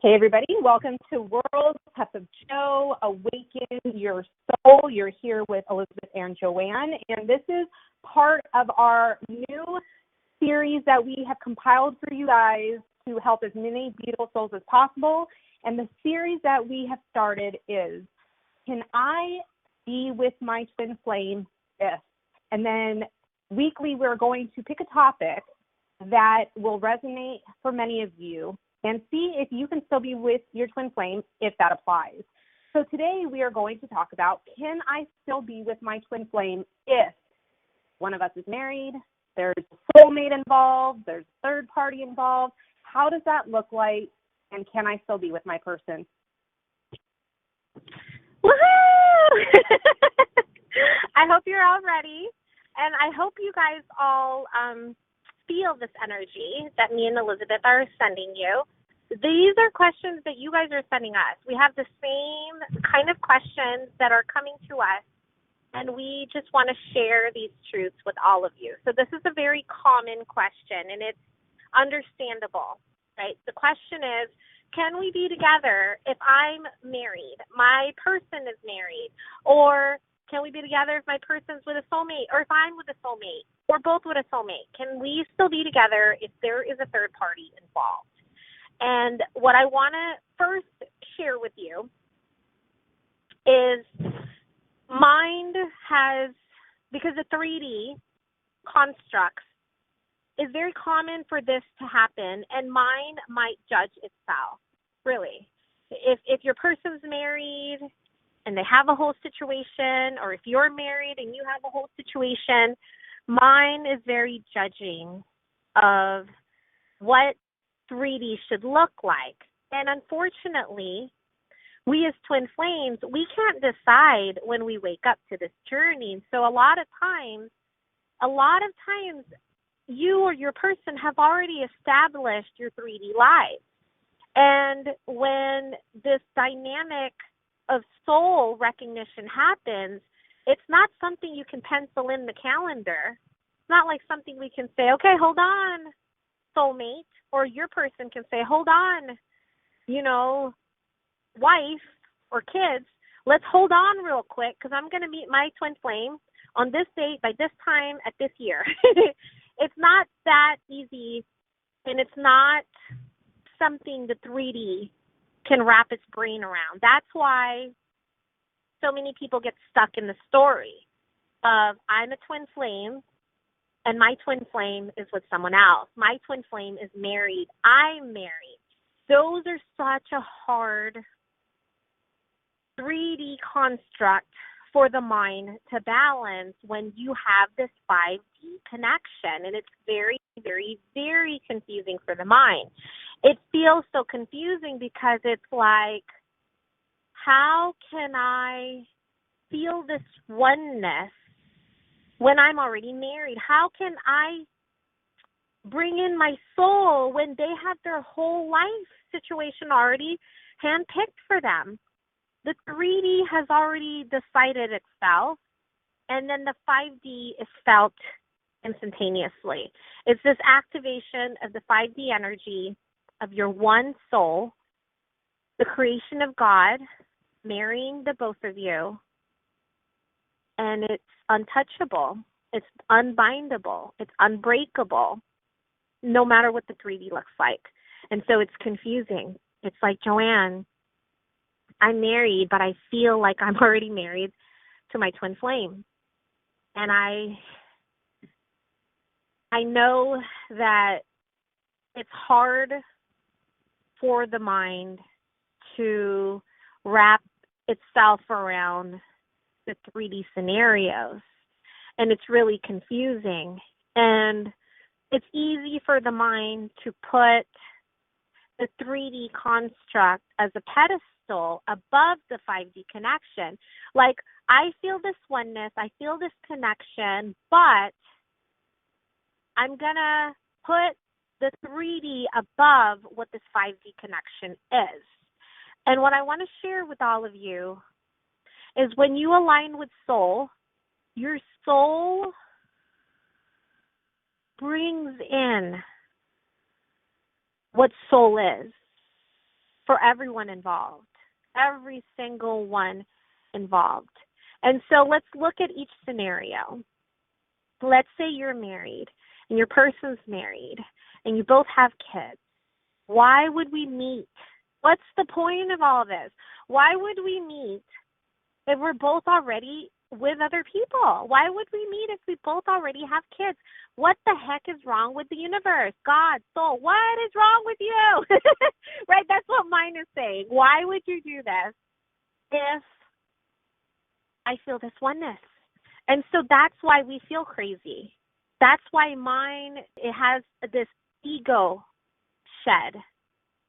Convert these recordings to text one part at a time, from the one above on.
Hey, everybody. Welcome to World Cup of Joe, Awaken Your Soul. You're here with Elizabeth and Joanne, and this is part of our new series that we have compiled for you guys to help as many beautiful souls as possible. And the series that we have started is, Can I Be With My Twin Flame If? And then weekly, we're going to pick a topic that will resonate for many of you and see if you can still be with your twin flame if that applies. So today we are going to talk about, can I still be with my twin flame if one of us is married, there's a soulmate involved, there's a third party involved? How does that look like, and can I still be with my person? Woohoo! I hope you're all ready, and I hope you guys all feel this energy that me and Elizabeth are sending you. These are questions that you guys are sending us. We have the same kind of questions that are coming to us, and we just want to share these truths with all of you. So this is a very common question, and it's understandable, right? The question is, can we be together if I'm married, my person is married, or can we be together if my person's with a soulmate, or if I'm with a soulmate, or both with a soulmate? Can we still be together if there is a third party involved? And what I want to first share with you is mind has, because the 3D constructs, is very common for this to happen, and mind might judge itself, really. If your person's married and they have a whole situation, or if you're married and you have a whole situation, mine is very judging of what 3D should look like. And unfortunately, we as twin flames, we can't decide when we wake up to this journey. So a lot of times, you or your person have already established your 3D lives. And when this dynamic of soul recognition happens, it's not something you can pencil in the calendar. It's not like something we can say, okay, hold on, soulmate, or your person can say, hold on, wife or kids, let's hold on real quick because I'm going to meet my twin flame on this date by this time at this year. It's not that easy, and it's not something the 3D can wrap its brain around. That's why so many people get stuck in the story of, I'm a twin flame and my twin flame is with someone else. My twin flame is married. I'm married. Those are such a hard 3D construct for the mind to balance when you have this 5D connection. And it's very, very, very confusing for the mind. It feels so confusing because it's like, how can I feel this oneness when I'm already married? How can I bring in my soul when they have their whole life situation already handpicked for them? The 3D has already decided itself, and then the 5D is felt instantaneously. It's this activation of the 5D energy of your one soul, the creation of God, marrying the both of you, and it's untouchable, it's unbindable, it's unbreakable, no matter what the 3D looks like. And so it's confusing. It's like, Joanne, I'm married, but I feel like I'm already married to my twin flame. And I know that it's hard for the mind to wrap itself around the 3D scenarios, and it's really confusing. And it's easy for the mind to put the 3D construct as a pedestal above the 5D connection. Like, I feel this oneness, I feel this connection, but I'm going to put the 3D above what this 5D connection is. And what I want to share with all of you is, when you align with soul, your soul brings in what soul is. for everyone involved, every single one involved. And so let's look at each scenario. Let's say you're married and your person's married and you both have kids. Why would we meet? What's the point of all this? Why would we meet if we're both already with other people? Why would we meet if we both already have kids? What the heck is wrong with the universe? God, soul, what is wrong with you? Right? That's what mine is saying. Why would you do this if I feel this oneness? And so that's why we feel crazy. That's why mine, it has this ego shed,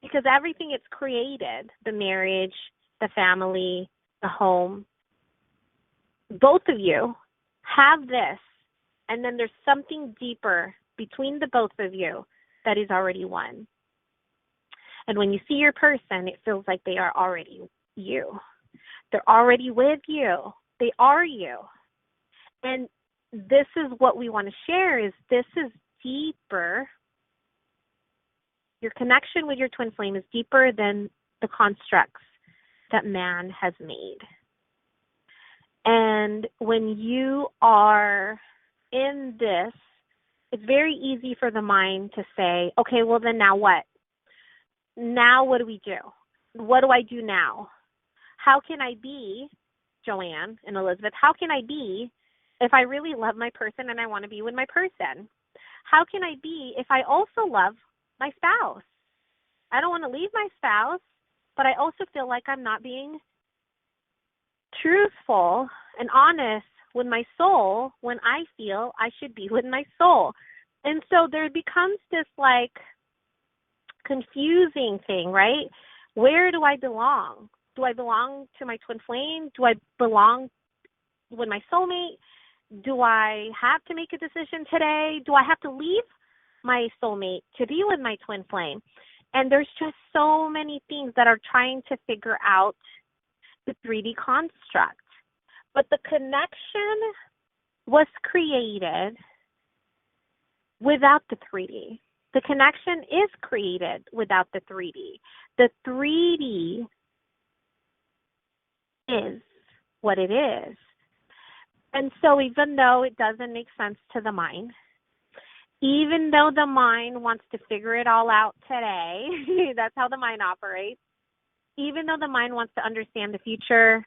because everything it's created, the marriage, the family, the home, both of you have this, and then there's something deeper between the both of you that is already one. And when you see your person, it feels like they are already you. They're already with you. They are you. And this is what we want to share, is this is deeper. Your connection with your twin flame is deeper than the constructs that man has made. And when you are in this, it's very easy for the mind to say, okay, well then now what? Now what do we do? What do I do now? How can I be, Joanne and Elizabeth, how can I be if I really love my person and I want to be with my person? How can I be if I also love my spouse? I don't want to leave my spouse, but I also feel like I'm not being truthful and honest with my soul when I feel I should be with my soul. And so there becomes this like confusing thing, right? Where do I belong? Do I belong to my twin flame? Do I belong with my soulmate? Do I have to make a decision today? Do I have to leave my soulmate to be with my twin flame? And there's just so many things that are trying to figure out the 3D construct. But the connection was created without the 3D. The connection is created without the 3D. The 3D is what it is. And so even though it doesn't make sense to the mind, even though the mind wants to figure it all out today, that's how the mind operates, even though the mind wants to understand the future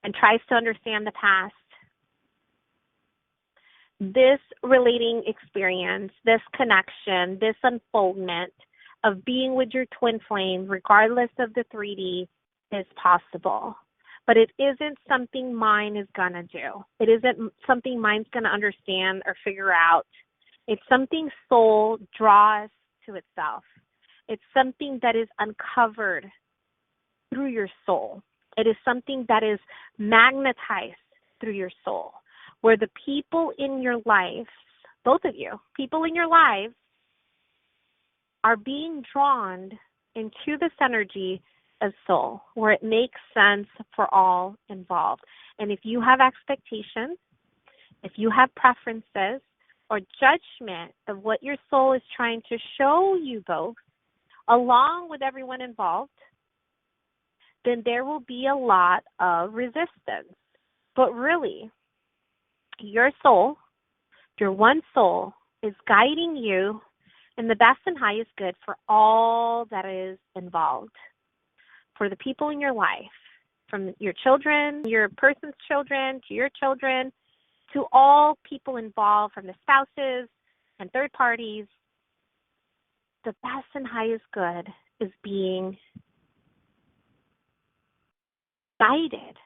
and tries to understand the past, this relating experience, this connection, this unfoldment of being with your twin flame, regardless of the 3D, is possible. But it isn't something mind is going to do. It isn't something mind's going to understand or figure out. It's something soul draws to itself. It's something that is uncovered through your soul. It is something that is magnetized through your soul, where the people in your life, both of you, people in your lives, are being drawn into this energy of soul, where it makes sense for all involved. And if you have expectations, if you have preferences or judgment of what your soul is trying to show you both, along with everyone involved, then there will be a lot of resistance. But really, your soul, your one soul, is guiding you in the best and highest good for all that is involved. For the people in your life, from your children, your person's children, to your children, to all people involved, from the spouses and third parties, the best and highest good is being guided,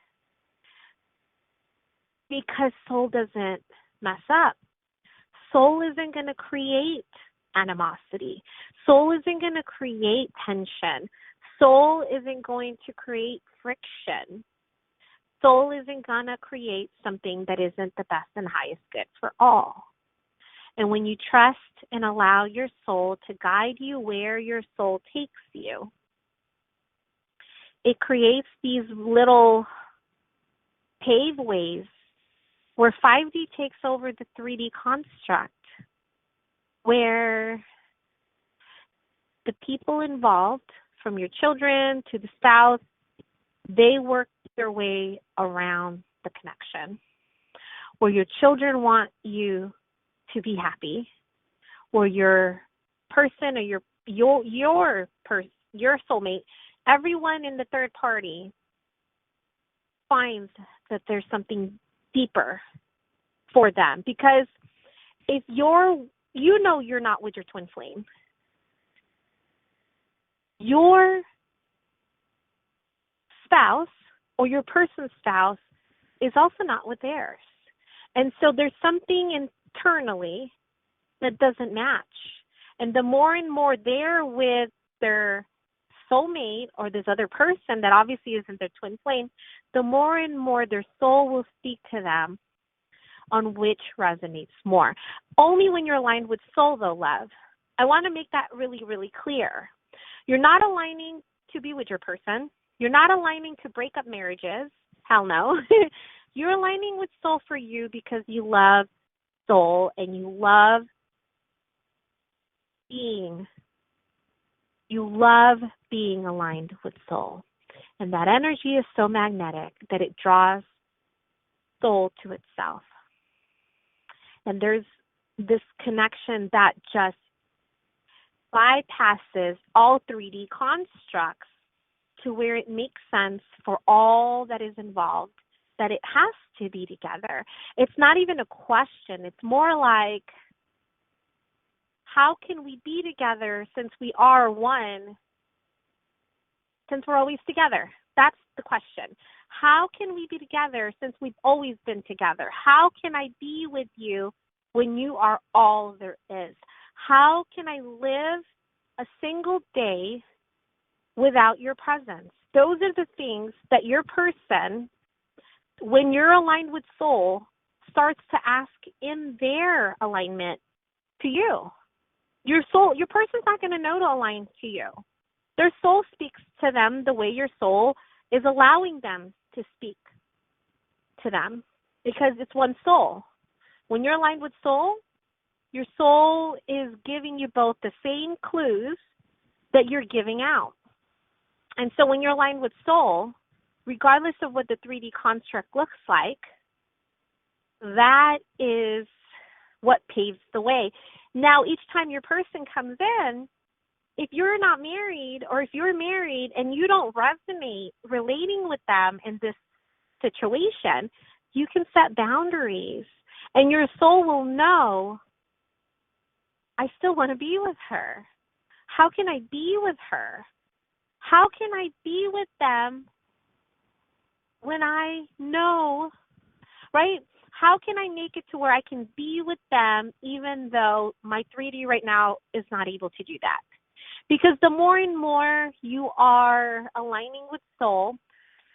because soul doesn't mess up. Soul isn't going to create animosity. Soul isn't going to create tension. Soul isn't going to create friction. Soul isn't going to create something that isn't the best and highest good for all. And when you trust and allow your soul to guide you where your soul takes you, it creates these little paveways where 5D takes over the 3D construct, where the people involved from your children to the spouse, they work their way around the connection. Where your children want you to be happy, or your person or your soulmate, everyone in the third party finds that there's something deeper for them. Because if you're not with your twin flame, your spouse or your person's spouse is also not with theirs. And so there's something internally that doesn't match. And the more and more they're with their soulmate or this other person that obviously isn't their twin flame, the more and more their soul will speak to them on which resonates more. Only when you're aligned with soul, though, love. I want to make that really, really clear. You're not aligning to be with your person. You're not aligning to break up marriages. Hell no. You're aligning with soul for you because you love soul and you love being aligned with soul. And that energy is so magnetic that it draws soul to itself. And there's this connection that just bypasses all 3D constructs to where it makes sense for all that is involved, that it has to be together. It's not even a question. It's more like, how can we be together since we are one, since we're always together? That's the question. How can we be together since we've always been together? How can I be with you when you are all there is? How can I live a single day without your presence? Those are the things that your person, when you're aligned with soul, starts to ask in their alignment to you. Your soul, your person's not going to know to align to you. Their soul speaks to them the way your soul is allowing them to speak to them, because it's one soul. When you're aligned with soul, your soul is giving you both the same clues that you're giving out. And so when you're aligned with soul, regardless of what the 3D construct looks like, that is what paves the way. Now, each time your person comes in, if you're not married, or if you're married and you don't resonate relating with them in this situation, you can set boundaries. And your soul will know, I still want to be with her. How can I be with her? How can I be with them when I know, right? How can I make it to where I can be with them even though my 3D right now is not able to do that? Because the more and more you are aligning with soul,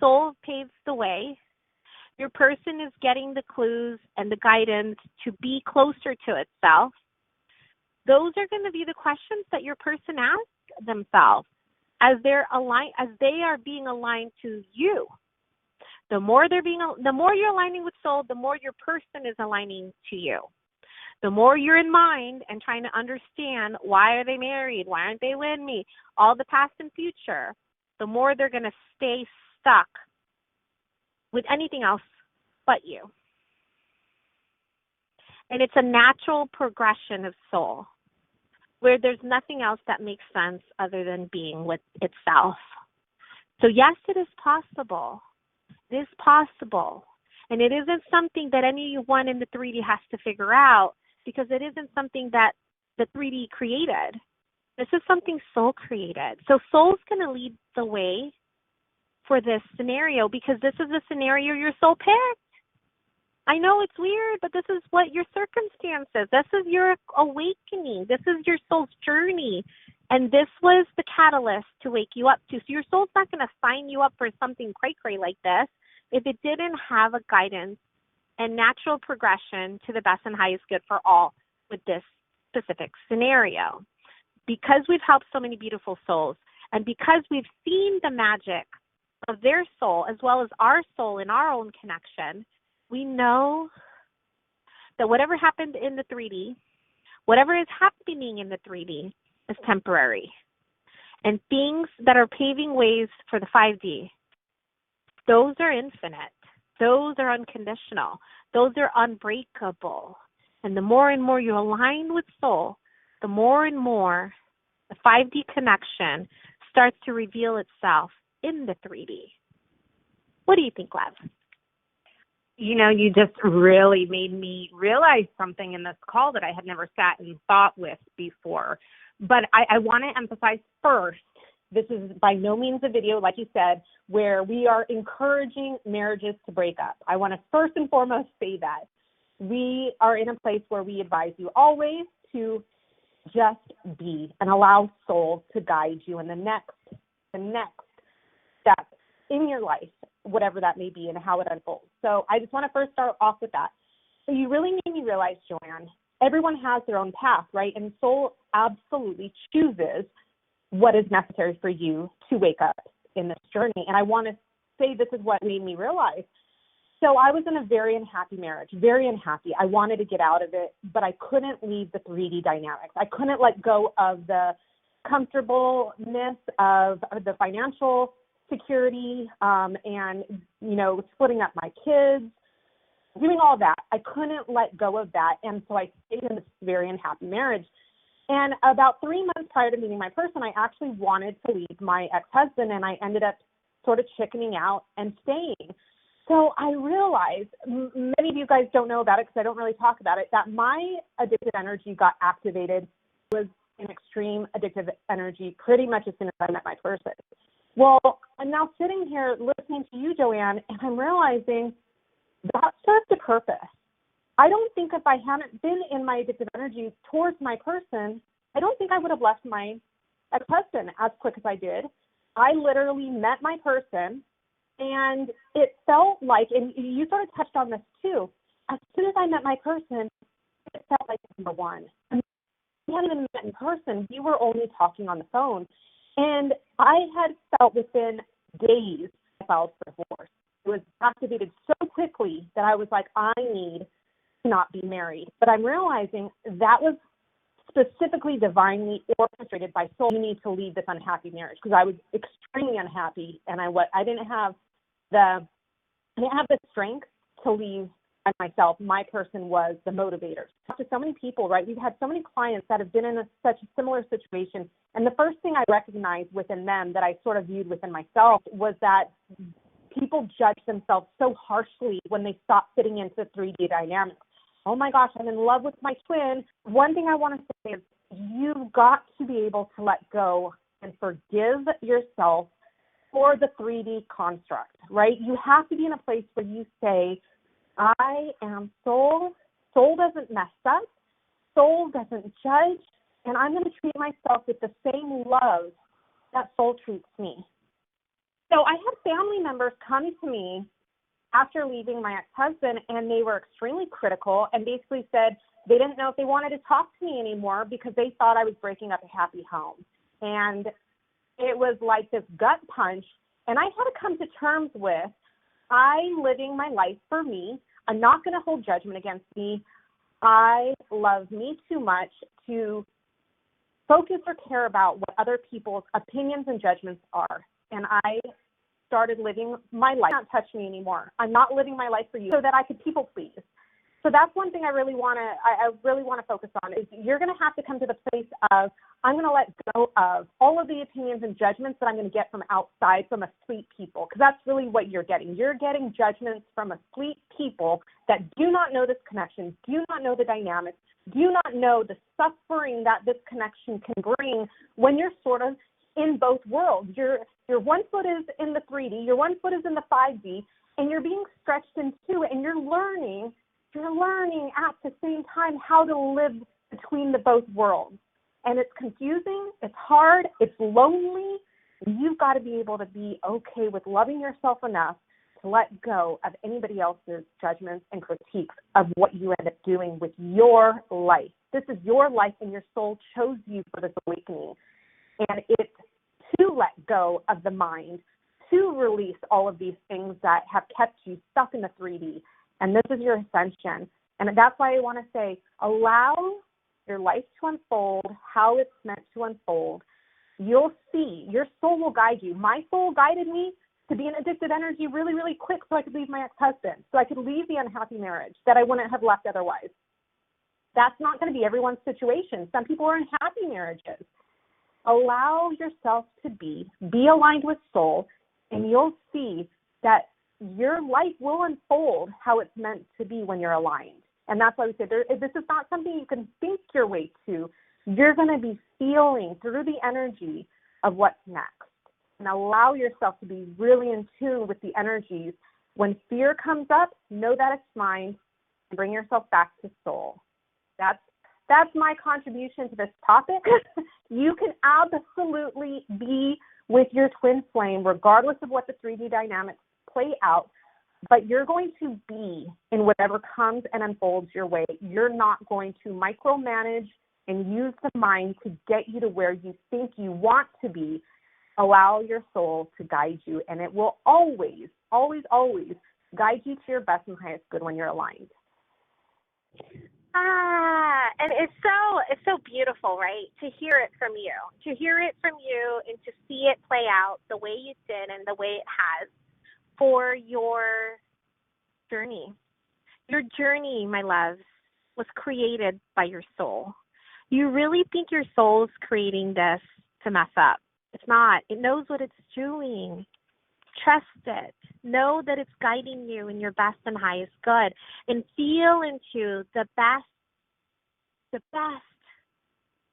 soul paves the way. Your person is getting the clues and the guidance to be closer to itself. Those are going to be the questions that your person asks themselves as they are being aligned to you. The more you're aligning with soul, the more your person is aligning to you. The more you're in mind and trying to understand, why are they married? Why aren't they with me? All the past and future, the more they're going to stay stuck with anything else but you. And it's a natural progression of soul, where there's nothing else that makes sense other than being with itself. So yes, it is possible. It is possible. And it isn't something that anyone in the 3D has to figure out, because it isn't something that the 3D created. This is something soul created. So soul's going to lead the way for this scenario, because this is the scenario your soul picked. I know it's weird, but this is what your circumstances, this is your awakening, this is your soul's journey, and this was the catalyst to wake you up to. So your soul's not going to sign you up for something cray-cray like this if it didn't have a guidance and natural progression to the best and highest good for all with this specific scenario. Because we've helped so many beautiful souls, and because we've seen the magic of their soul as well as our soul in our own connection, we know that whatever happened in the 3D, whatever is happening in the 3D is temporary. And things that are paving ways for the 5D, those are infinite. Those are unconditional. Those are unbreakable. And the more and more you align with soul, the more and more the 5D connection starts to reveal itself in the 3D. What do you think, Lev? You know, you just really made me realize something in this call that I had never sat and thought with before. But I want to emphasize first, this is by no means a video, like you said, where we are encouraging marriages to break up. I want to first and foremost say that. We are in a place where we advise you always to just be and allow soul to guide you in the next step in your life, whatever that may be and how it unfolds. So I just want to first start off with that. So you really made me realize, Joanne, everyone has their own path, right? And soul absolutely chooses what is necessary for you to wake up in this journey. And I want to say this is what made me realize. So I was in a very unhappy marriage, very unhappy. I wanted to get out of it, but I couldn't leave the 3D dynamics. I couldn't let go of the comfortableness of the financial security and, you know, splitting up my kids, doing all that. I couldn't let go of that. And so I stayed in this very unhappy marriage. And about 3 months prior to meeting my person, I actually wanted to leave my ex-husband, and I ended up sort of chickening out and staying. So I realized, many of you guys don't know about it because I don't really talk about it, that my addictive energy got activated. It was an extreme addictive energy pretty much as soon as I met my person. Well, I'm now sitting here listening to you, Joanne, and I'm realizing that served a purpose. I don't think if I hadn't been in my addictive energy towards my person, I don't think I would have left my ex-husband as quick as I did. I literally met my person, and it felt like, and you sort of touched on this too, as soon as I met my person, it felt like number one. I mean, we hadn't even met in person. We were only talking on the phone. And I had felt within days I filed for divorce. It was activated so quickly that I was like, I need to not be married. But I'm realizing that was specifically divinely orchestrated by soul. You need to leave this unhappy marriage because I was extremely unhappy, and I didn't have the strength to leave by myself. My person was the motivator. Talked to so many people, right? We've had so many clients that have been in such a similar situation, and the first thing I recognized within them that I sort of viewed within myself was that people judge themselves so harshly when they stop fitting into 3D dynamics. Oh my gosh, I'm in love with my twin. One thing I want to say is you've got to be able to let go and forgive yourself for the 3D construct, right? You have to be in a place where you say, I am soul. Soul doesn't mess up. Soul doesn't judge. And I'm going to treat myself with the same love that soul treats me. So I had family members come to me after leaving my ex-husband, and they were extremely critical and basically said they didn't know if they wanted to talk to me anymore because they thought I was breaking up a happy home. And it was like this gut punch. And I had to come to terms with, I'm living my life for me. I'm not going to hold judgment against me. I love me too much to focus or care about what other people's opinions and judgments are. And I started living my life. Don't touch me anymore. I'm not living my life for you so that I could people please. So that's one thing I really want to focus on is you're going to have to come to the place of I'm going to let go of all of the opinions and judgments that I'm going to get from outside from asleep people, because that's really what you're getting. You're getting judgments from asleep people that do not know this connection, do not know the dynamics, do not know the suffering that this connection can bring when you're sort of in both worlds. Your one foot is in the 3D, your one foot is in the 5D, and you're being stretched in two, and you're learning at the same time how to live between the both worlds. And it's confusing, it's hard, it's lonely. You've got to be able to be okay with loving yourself enough to let go of anybody else's judgments and critiques of what you end up doing with your life. This is your life, and your soul chose you for this awakening. And it's to let go of the mind, to release all of these things that have kept you stuck in the 3D. And this is your ascension. And that's why I want to say, allow your life to unfold how it's meant to unfold. you'll see your soul will guide you. My soul guided me to be in addictive energy really, really quick so I could leave my ex-husband, so I could leave the unhappy marriage that I wouldn't have left otherwise. That's not going to be everyone's situation. Some people are in happy marriages. Allow yourself to be aligned with soul, and you'll see that your life will unfold how it's meant to be when you're aligned. And that's why we say this is not something you can think your way to. You're going to be feeling through the energy of what's next. And allow yourself to be really in tune with the energies. When fear comes up, know that it's mind, and bring yourself back to soul. That's my contribution to this topic. You can absolutely be with your twin flame regardless of what the 3D dynamics play out, but you're going to be in whatever comes and unfolds your way. You're not going to micromanage and use the mind to get you to where you think you want to be. Allow your soul to guide you, and it will always, always, always guide you to your best and highest good when you're aligned. And it's so beautiful, right? To hear it from you, and to see it play out the way it did and the way it has for your journey. Your journey, my loves, was created by your soul. You really think your soul's creating this to mess up? It's not. It knows what it's doing. Trust it. Know that it's guiding you in your best and highest good, and feel into the best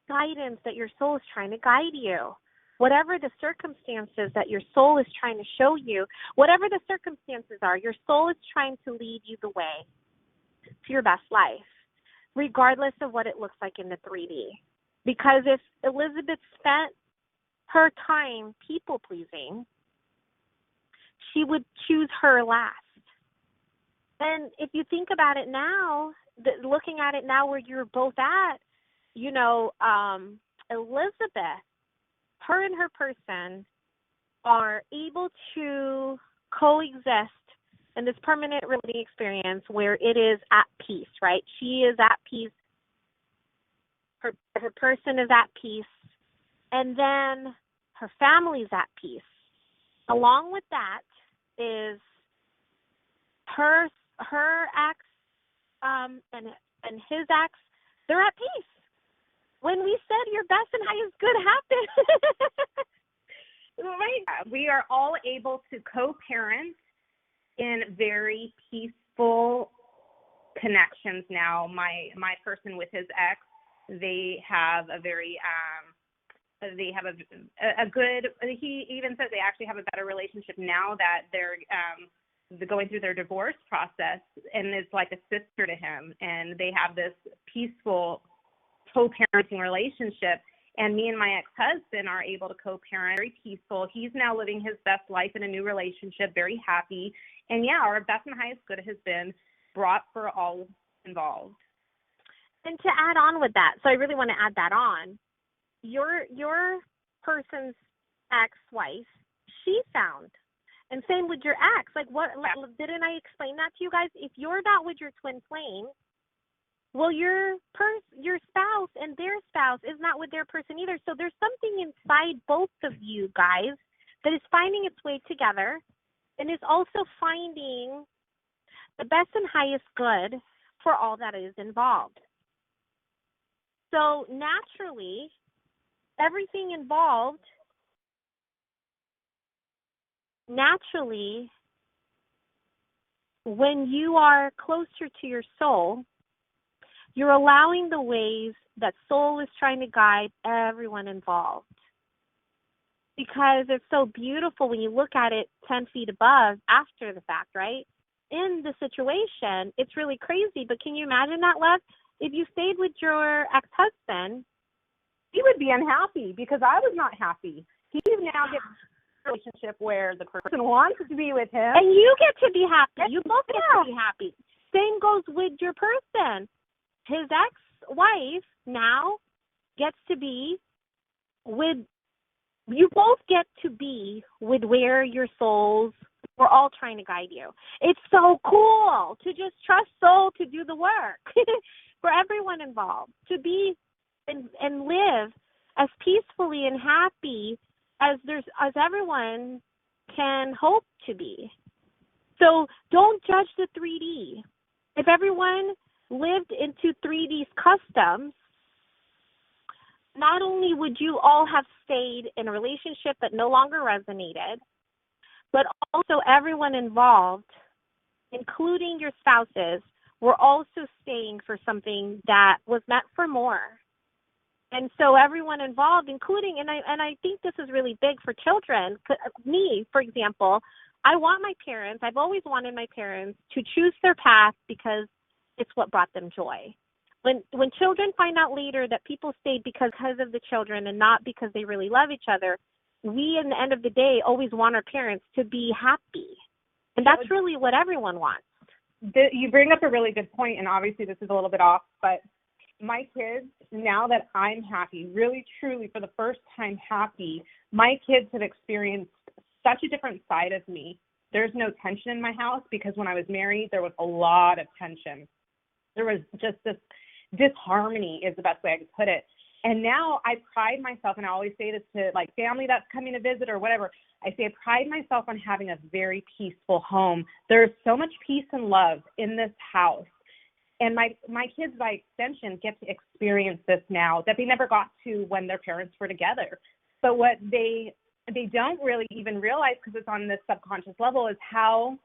guidance that your soul is trying to guide you. Whatever the circumstances that your soul is trying to show you, whatever the circumstances are, your soul is trying to lead you the way to your best life, regardless of what it looks like in the 3D. Because if Elizabeth spent her time people-pleasing, she would choose her last. And if you think about it now, looking at it now where you're both at, Elizabeth, her and her person are able to coexist in this permanent relating experience where it is at peace, right? She is at peace. Her person is at peace. And then her family's at peace. Along with that is her ex and his ex, they're at peace. When we said your best and highest good happened, right? We are all able to co-parent in very peaceful connections now. My person with his ex, they have a very a good, he even says they actually have a better relationship now that they're going through their divorce process, and it's like a sister to him, and they have this peaceful co-parenting relationship. And me and my ex-husband are able to co-parent, very peaceful. He's now living his best life in a new relationship, very happy. And yeah, our best and highest good has been brought for all involved. And to add on with that, so I really want to add that on, your person's ex-wife, she found. And same with your ex. Like, what? Didn't I explain that to you guys? If you're not with your twin flame, well, your spouse and their spouse is not with their person either. So there's something inside both of you guys that is finding its way together and is also finding the best and highest good for all that is involved. So naturally, everything involved, when you are closer to your soul, you're allowing the ways that soul is trying to guide everyone involved. Because it's so beautiful when you look at it 10 feet above after the fact, right? In the situation, it's really crazy. But can you imagine that, love? If you stayed with your ex-husband, he would be unhappy because I was not happy. He now gets a relationship where the person wants to be with him. And you get to be happy. You both get to be happy. Same goes with your person. His ex-wife now gets to be with, you both get to be with where your souls were all trying to guide you. It's so cool to just trust soul to do the work for everyone involved, to be and live as peacefully and happy as everyone can hope to be. So don't judge the 3D. If everyone lived into 3D's customs, not only would you all have stayed in a relationship that no longer resonated, but also everyone involved, including your spouses, were also staying for something that was meant for more. And so everyone involved, including, and I think this is really big for children. Me, for example, I want my parents, I've always wanted my parents to choose their path because it's what brought them joy. When children find out later that people stayed because of the children and not because they really love each other, we, in the end of the day, always want our parents to be happy. And that's really what everyone wants. You bring up a really good point, and obviously this is a little bit off, but my kids, now that I'm happy, really, truly, for the first time happy, my kids have experienced such a different side of me. There's no tension in my house because when I was married, there was a lot of tension. There was just this disharmony is the best way I could put it. And now I pride myself, and I always say this to like family that's coming to visit or whatever, I say I pride myself on having a very peaceful home. There's so much peace and love in this house. And my kids, by extension, get to experience this now that they never got to when their parents were together. But what they don't really even realize, because it's on this subconscious level, is how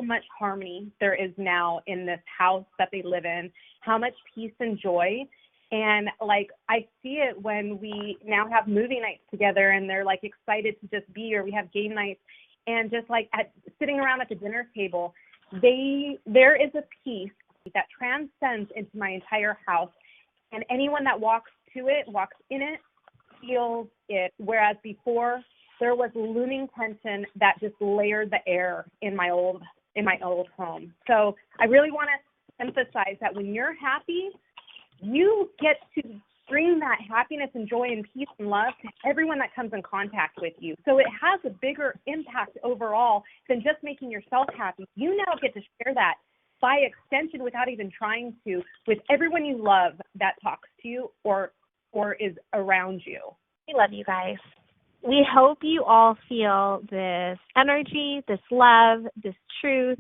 much harmony there is now in this house that they live in, how much peace and joy. And like I see it when we now have movie nights together and they're like excited to just be, or we have game nights, and just like sitting around at the dinner table, there is a peace that transcends into my entire house, and anyone that walks in it, feels it. Whereas before, there was looming tension that just layered the air in my old home. So I really want to emphasize that when you're happy, you get to bring that happiness and joy and peace and love to everyone that comes in contact with you. So it has a bigger impact overall than just making yourself happy. You now get to share that by extension, without even trying to, with everyone you love that talks to you or is around you. We love you guys. We hope you all feel this energy, this love, this truth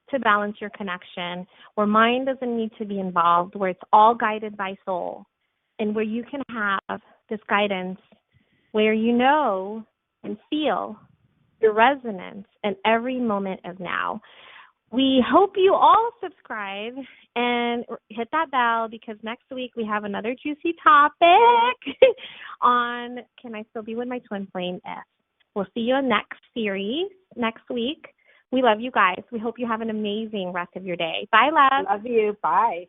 to balance your connection, where mind doesn't need to be involved, where it's all guided by soul, and where you can have this guidance where you know and feel your resonance in every moment of now. We hope you all subscribe and hit that bell, because next week we have another juicy topic on Can I Still Be With My Twin Flame If? We'll see you in next series next week. We love you guys. We hope you have an amazing rest of your day. Bye, love. Love you. Bye.